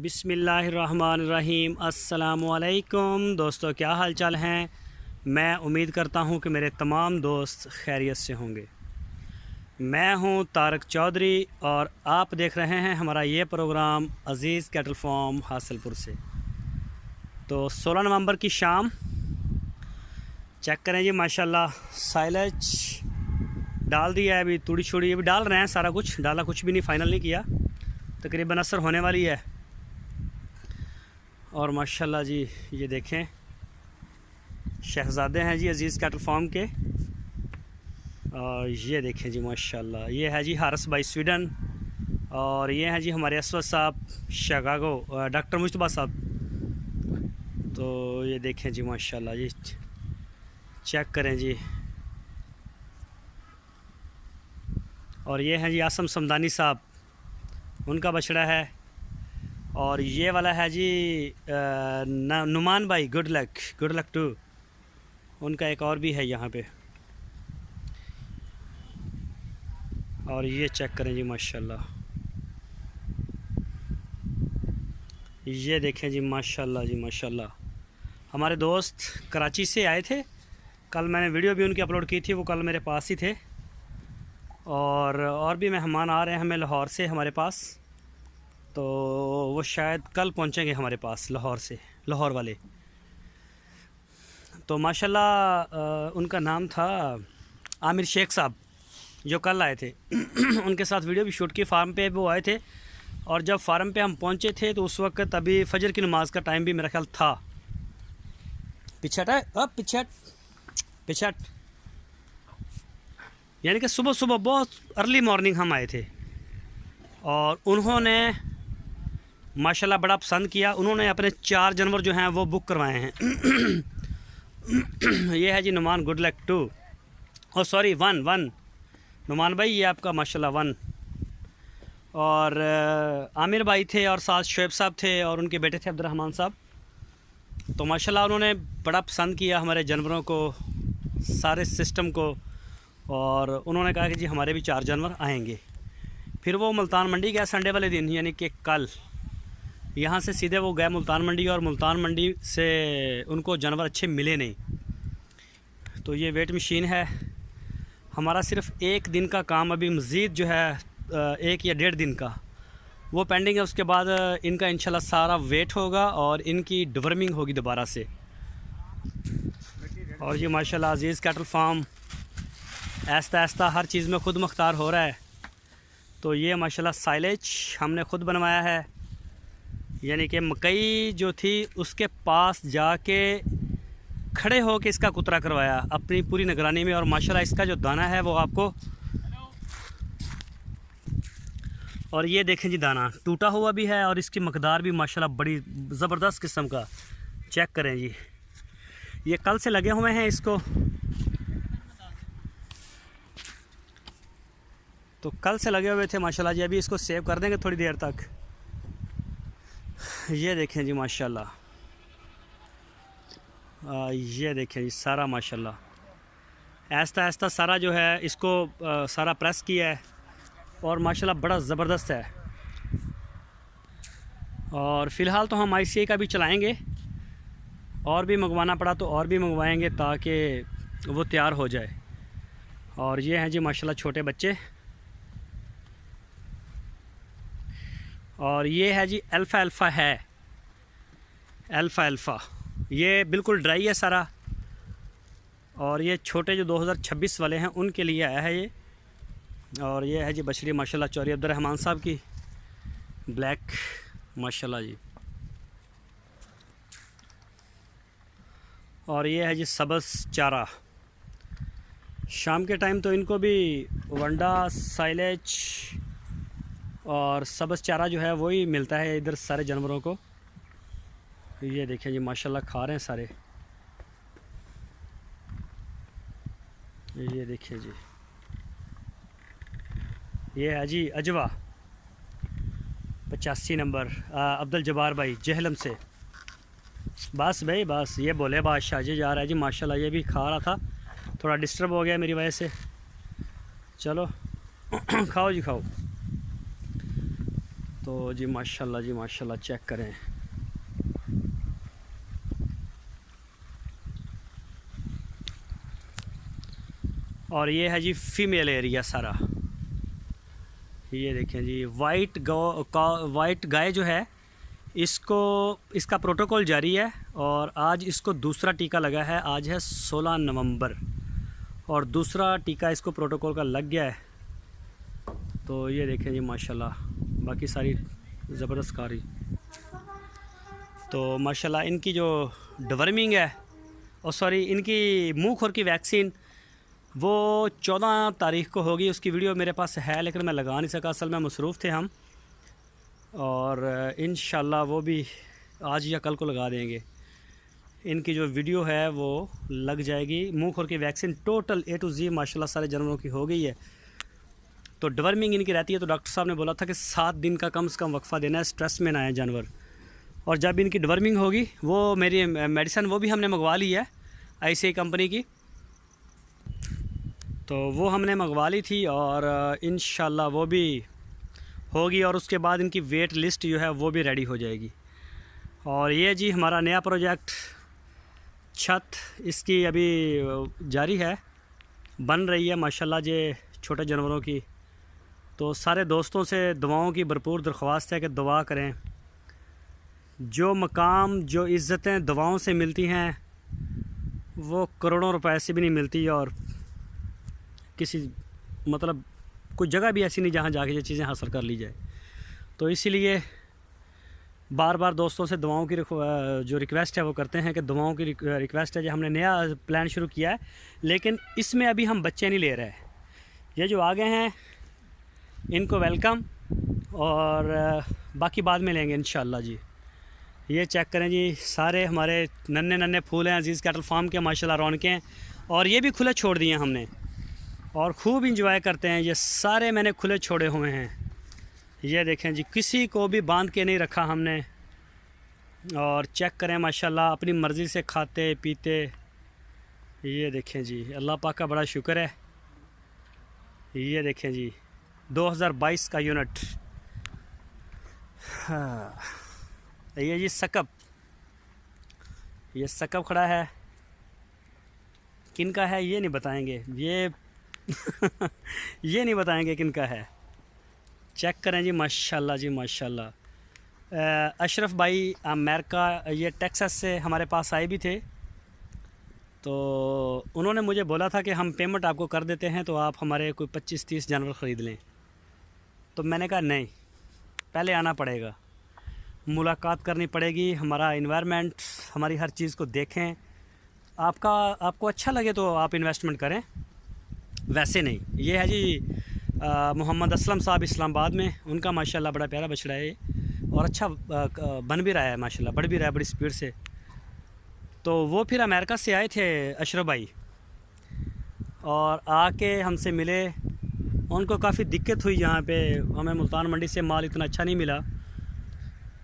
बिस्मिल्लाहिर्रहमानिर्रहीम। अस्सलामुअलैकुम दोस्तों, क्या हाल चाल हैं। मैं उम्मीद करता हूं कि मेरे तमाम दोस्त खैरियत से होंगे। मैं हूं तारक चौधरी और आप देख रहे हैं हमारा ये प्रोग्राम अज़ीज़ कैटल फार्म हासिलपुर से। तो 16 नवंबर की शाम चेक करें जी, माशाल्लाह साइलेज डाल दिया है। अभी तूड़ी छुड़ी अभी डाल रहे हैं, सारा कुछ डाला, कुछ भी नहीं, फ़ाइनल नहीं किया। तकरीबन असर होने वाली है। और माशाल्लाह जी ये देखें, शहज़ादे हैं जी अज़ीज़ कैटल फार्म के। और ये देखें जी माशाल्लाह, ये है जी हारिस भाई स्वीडन, और ये हैं जी हमारे असवद साहब शिकागो, डॉक्टर मुस्तफा साहब। तो ये देखें जी माशाल्लाह, ये चेक करें जी। और ये हैं जी आसम समदानी साहब, उनका बछड़ा है। और ये वाला है जी नुमान भाई, गुड लक टू, उनका एक और भी है यहाँ पे। और ये चेक करें जी माशाल्लाह, ये देखें जी माशाल्लाह जी माशाल्लाह। हमारे दोस्त कराची से आए थे, कल मैंने वीडियो भी उनकी अपलोड की थी, वो कल मेरे पास ही थे। और भी मेहमान आ रहे हैं हमें लाहौर से हमारे पास, तो वो शायद कल पहुंचेंगे हमारे पास लाहौर से, लाहौर वाले। तो माशाल्लाह उनका नाम था आमिर शेख साहब, जो कल आए थे। उनके साथ वीडियो भी शूट की, फार्म पे वो आए थे। और जब फार्म पे हम पहुंचे थे तो उस वक्त अभी फजर की नमाज का टाइम भी मेरा ख्याल था। पिछट है, अब पिछट यानी कि सुबह सुबह बहुत अर्ली मॉर्निंग हम आए थे। और उन्होंने माशाल्लाह बड़ा पसंद किया। उन्होंने अपने 4 जानवर जो हैं वो बुक करवाए हैं। ये है जी नुमान, गुड लक टू, और सॉरी वन नुमान भाई, ये आपका माशाल्लाह 1। और आमिर भाई थे और साथ शोएब साहब थे और उनके बेटे थे अब्दुर्रहमान साहब। तो माशाल्लाह उन्होंने बड़ा पसंद किया हमारे जानवरों को, सारे सिस्टम को। और उन्होंने कहा कि जी हमारे भी 4 जानवर आएंगे। फिर वो मुल्तान मंडी गए संडे वाले दिन, यानी कि कल। यहाँ से सीधे वो गए मुल्तान मंडी, और मुल्तान मंडी से उनको जानवर अच्छे मिले नहीं। तो ये वेट मशीन है हमारा, सिर्फ 1 दिन का काम अभी मज़ीद जो है 1 या 1.5 दिन का वो पेंडिंग है। उसके बाद इनका इंशाल्लाह सारा वेट होगा और इनकी डिवर्मिंग होगी दोबारा से। और ये माशाल्लाह अज़ीज़ कैटल फार्म ऐसा ऐसा हर चीज़ में ख़ुद मुख्तार हो रहा है। तो ये माशाल्लाह साइलेज हमने ख़ुद बनवाया है, यानी कि मकई जो थी उसके पास जाके खड़े हो के इसका कुतरा करवाया अपनी पूरी निगरानी में। और माशाल्लाह इसका जो दाना है वो आपको, और ये देखें जी दाना टूटा हुआ भी है और इसकी मकदार भी माशाल्लाह बड़ी ज़बरदस्त किस्म का। चेक करें जी, ये कल से लगे हुए हैं इसको, तो कल से लगे हुए थे माशाल्लाह जी। अभी इसको सेव कर देंगे थोड़ी देर तक। ये देखें जी माशाल्लाह, ये देखें जी सारा माशाल्लाह ऐसा ऐसा सारा जो है इसको सारा प्रेस किया है, और माशाल्लाह बड़ा ज़बरदस्त है। और फ़िलहाल तो हम ICA का भी चलाएंगे, और भी मंगवाना पड़ा तो और भी मंगवाएंगे ताकि वो तैयार हो जाए। और ये हैं जी माशाल्लाह छोटे बच्चे। और ये है जी अल्फ़ा है, अल्फ़ा ये बिल्कुल ड्राई है सारा। और ये छोटे जो 2026 वाले हैं उनके लिए आया है ये। और ये है जी बछड़ी माशाल्लाह चौधरी अब्दुर्रहमान साहब की, ब्लैक माशाल्लाह जी। और ये है जी सबस चारा। शाम के टाइम तो इनको भी वंडा, साइलेज और सबस चारा जो है वही मिलता है इधर सारे जानवरों को। ये देखें जी माशाल्लाह खा रहे हैं सारे। ये देखिए जी, ये है जी अजवा 85 नंबर, अब्दुल जब्बार भाई जहलम से। बस भाई बस, ये बोले बादशाह जी जा रहा है जी माशाल्लाह। ये भी खा रहा था, थोड़ा डिस्टर्ब हो गया मेरी वजह से। चलो खाओ जी खाओ। तो जी माशाल्लाह चेक करें। और ये है जी फीमेल एरिया सारा। ये देखें जी वाइट गाय जो है इसको, इसका प्रोटोकॉल जारी है और आज इसको दूसरा टीका लगा है। आज है 16 नवंबर और दूसरा टीका इसको प्रोटोकॉल का लग गया है। तो ये देखें जी माशाल्लाह, बाकी सारी ज़बरदस्त कारी। तो माशाल्लाह इनकी जो डिवर्मिंग है और सॉरी इनकी मुँह खुर की वैक्सीन वो 14 तारीख को होगी। उसकी वीडियो मेरे पास है लेकिन मैं लगा नहीं सका, असल में मसरूफ़ थे हम। और इंशाल्लाह वो भी आज या कल को लगा देंगे। इनकी जो वीडियो है वो लग जाएगी। मुँह खुर की vaccine total A to Z माशाल्लाह सारे जानवरों की हो गई है। तो डिवर्मिंग इनकी रहती है, तो डॉक्टर साहब ने बोला था कि 7 दिन का कम से कम वक्फ़ा देना है, स्ट्रेस में ना आए जानवर। और जब इनकी डिवर्मिंग होगी वो मेरी मेडिसिन वो भी हमने मंगवा ली है ऐसी कंपनी की, तो वो हमने मंगवा ली थी और इंशाल्लाह वो भी होगी। और उसके बाद इनकी वेट लिस्ट जो है वो भी रेडी हो जाएगी। और ये जी हमारा नया प्रोजेक्ट छत, इसकी अभी जारी है, बन रही है माशाल्लाह जी छोटे जानवरों की। तो सारे दोस्तों से दुआओं की भरपूर दरख्वास्त है कि दुआ करें। जो मकाम, जो इज़्ज़तें दुआओं से मिलती हैं वो करोड़ों रुपए से भी नहीं मिलती। और किसी मतलब कोई जगह भी ऐसी नहीं जहाँ जाके ये चीज़ें हासिल कर ली जाए। तो इसीलिए बार बार दोस्तों से दुआओं की जो रिक्वेस्ट है वो करते हैं कि दुआओं की रिक्वेस्ट है। जो हमने नया प्लान शुरू किया है लेकिन इसमें अभी हम बच्चे नहीं ले रहे। ये जो आ गए हैं इनको वेलकम, और बाकी बाद में लेंगे इंशाल्लाह जी। ये चेक करें जी, सारे हमारे नन्हे नन्हे फूल हैं अजीज़ कैटल फार्म के माशाल्लाह रौनकें हैं। और ये भी खुले छोड़ दिए हमने और ख़ूब इंजॉय करते हैं। ये सारे मैंने खुले छोड़े हुए हैं। ये देखें जी, किसी को भी बांध के नहीं रखा हमने। और चेक करें माशाल्लाह अपनी मर्ज़ी से खाते पीते। ये देखें जी, अल्लाह पाक का बड़ा शुक्र है। ये देखें जी 2022 का यूनिट। हाँ, ये जी सकब, ये सकब खड़ा है। किन का है ये नहीं बताएंगे, ये ये नहीं बताएंगे किन का है। चेक करें जी माशाल्लाह जी माशाल्लाह। अशरफ भाई अमेरिका, ये टेक्सास से हमारे पास आए भी थे। तो उन्होंने मुझे बोला था कि हम पेमेंट आपको कर देते हैं, तो आप हमारे कोई 25-30 जानवर ख़रीद लें। तो मैंने कहा नहीं, पहले आना पड़ेगा, मुलाकात करनी पड़ेगी, हमारा इन्वायरमेंट, हमारी हर चीज़ को देखें। आपको अच्छा लगे तो आप इन्वेस्टमेंट करें, वैसे नहीं। ये है जी मोहम्मद असलम साहब इस्लामाबाद में, उनका माशाल्लाह बड़ा प्यारा बछड़ा है ये और अच्छा बन भी रहा है माशाल्लाह, बढ़ भी रहा है बड़ी स्पीड से। तो वो फिर अमेरिका से आए थे अशरफ भाई और आके हमसे मिले। उनको काफ़ी दिक्कत हुई यहाँ पे, हमें मुल्तान मंडी से माल इतना अच्छा नहीं मिला।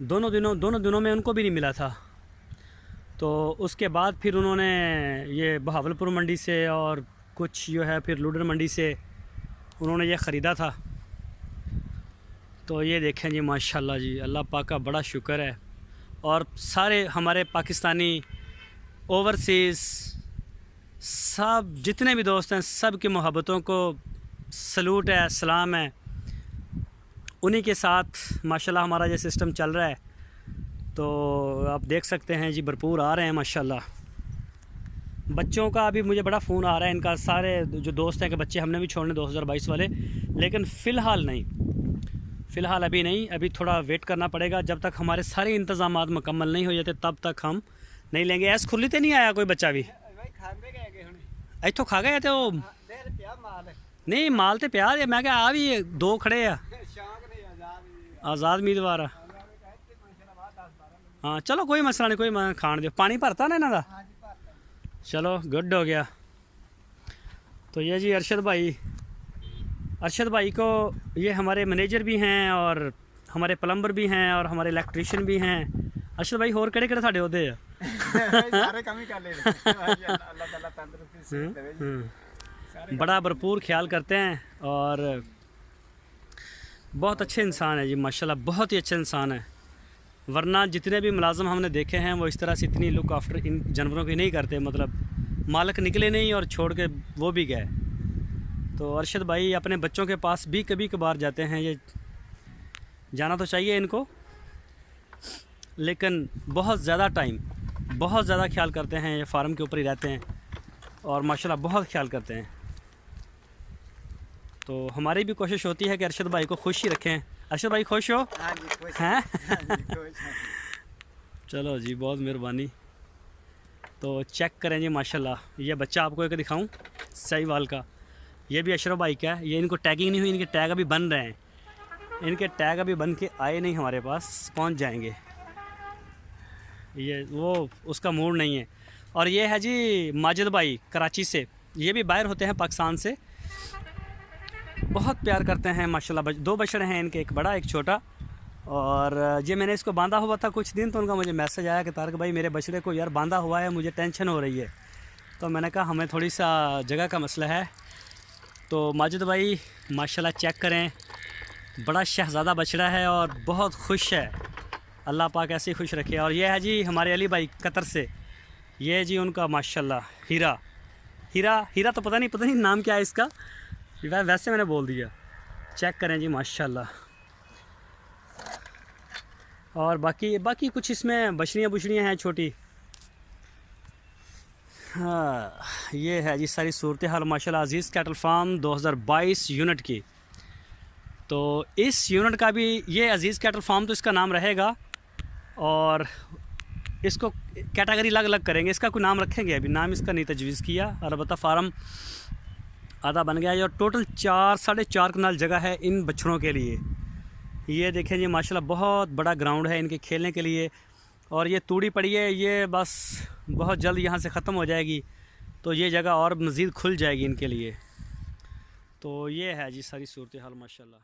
दोनों दिनों में उनको भी नहीं मिला था। तो उसके बाद फिर उन्होंने ये बहावलपुर मंडी से और कुछ जो है फिर लूडर मंडी से उन्होंने ये ख़रीदा था। तो ये देखें जी माशाल्लाह जी, अल्लाह पाक का बड़ा शुक्र है। और सारे हमारे पाकिस्तानी ओवरसीज़ सब जितने भी दोस्त हैं सब की मोहब्बतों को सलूट है, सलाम है। उन्हीं के साथ माशाल्लाह हमारा ये सिस्टम चल रहा है। तो आप देख सकते हैं जी भरपूर आ रहे हैं माशाल्लाह। बच्चों का अभी मुझे बड़ा फ़ोन आ रहा है इनका, सारे जो दोस्त हैं कि बच्चे हमने भी छोड़ने 2022 वाले, लेकिन फ़िलहाल नहीं, फ़िलहाल अभी नहीं। अभी थोड़ा वेट करना पड़ेगा जब तक हमारे सारे इंतज़ामात मुकम्मल नहीं हो जाते, तब तक हम नहीं लेंगे। ऐस खुली तो नहीं आया कोई बच्चा भी इतों खा गए थे वो नहीं, माल तो प्यार है। मैं क्या आ भी 2 खड़े आ आज़ाद उम्मीदवार। हाँ चलो कोई मसला नहीं, कोई खान दो। पानी भरता ना इन्हों का, चलो गुड हो गया। तो ये जी अरशद भाई को, ये हमारे मैनेजर भी हैं और हमारे प्लम्बर भी हैं और हमारे इलेक्ट्रीशियन भी हैं। अरशद भाई होर केड़े साडे ओहदे आ? सारे काम ही कर ले अल्लाह ताला तंदुरुस्ती देवे। बड़ा भरपूर ख्याल करते हैं। और बहुत अच्छे इंसान है जी माशाल्लाह, बहुत ही अच्छे इंसान है। वरना जितने भी मुलाजम हमने देखे हैं वो इस तरह से इतनी लुक आफ्टर इन जानवरों की नहीं करते, मतलब मालिक निकले नहीं और छोड़ के वो भी गए। तो अरशद भाई अपने बच्चों के पास भी कभी कभार जाते हैं, ये जाना तो चाहिए इनको, लेकिन बहुत ज़्यादा टाइम, बहुत ज़्यादा ख्याल करते हैं, ये फार्म के ऊपर ही रहते हैं और माशाल्लाह बहुत ख्याल करते हैं। तो हमारी भी कोशिश होती है कि अरशद भाई को खुश ही रखें। अरशद भाई खुश हो? हैं? चलो जी, बहुत मेहरबानी। तो चेक करें जी माशाल्लाह, ये बच्चा आपको एक दिखाऊं साहिवाल का, ये भी अशरफ भाई का है। ये इनको टैगिंग नहीं हुई, इनके टैग अभी बन रहे हैं, इनके टैग अभी बन के आए नहीं, हमारे पास पहुंच जाएंगे। ये वो उसका मूड नहीं है। और ये है जी माजिद भाई कराची से, ये भी बाहर होते हैं पाकिस्तान से, बहुत प्यार करते हैं माशाल्लाह। दो बछड़े हैं इनके, एक बड़ा एक छोटा। और ये मैंने इसको बांधा हुआ था कुछ दिन, तो उनका मुझे मैसेज आया कि तारक भाई मेरे बछड़े को यार बांधा हुआ है, मुझे टेंशन हो रही है। तो मैंने कहा हमें थोड़ी सा जगह का मसला है। तो माजिद भाई माशाल्लाह चेक करें, बड़ा शहज़ादा बछड़ा है और बहुत खुश है, अल्लाह पाक ऐसे ही खुश रखे। और ये है जी हमारे अली भाई कतर से, ये जी उनका माशाल्लाह हीरा, हीरा तो पता नहीं नाम क्या है इसका, वैसे मैंने बोल दिया। चेक करें जी माशाल्लाह। और बाकी कुछ इसमें बछड़ियाँ हैं छोटी। हाँ, ये है जी सारी सूरत हाल माशाल्लाह। अज़ीज़ कैटल फार्म 2022 यूनिट की। तो इस यूनिट का भी, ये अज़ीज़ कैटल फार्म तो इसका नाम रहेगा, और इसको कैटेगरी अलग अलग करेंगे, इसका कोई नाम रखेंगे, अभी नाम इसका नहीं तजवीज़ किया। और अलबत्ता फार्म आधा बन गया है और टोटल 4-4.5 कनाल जगह है इन बछड़ों के लिए। ये देखें जी माशाल्लाह, बहुत बड़ा ग्राउंड है इनके खेलने के लिए। और ये तूड़ी पड़ी है, ये बस बहुत जल्द यहाँ से ख़त्म हो जाएगी, तो ये जगह और मज़ीद खुल जाएगी इनके लिए। तो ये है जी सारी सूरत हाल माशाल्लाह।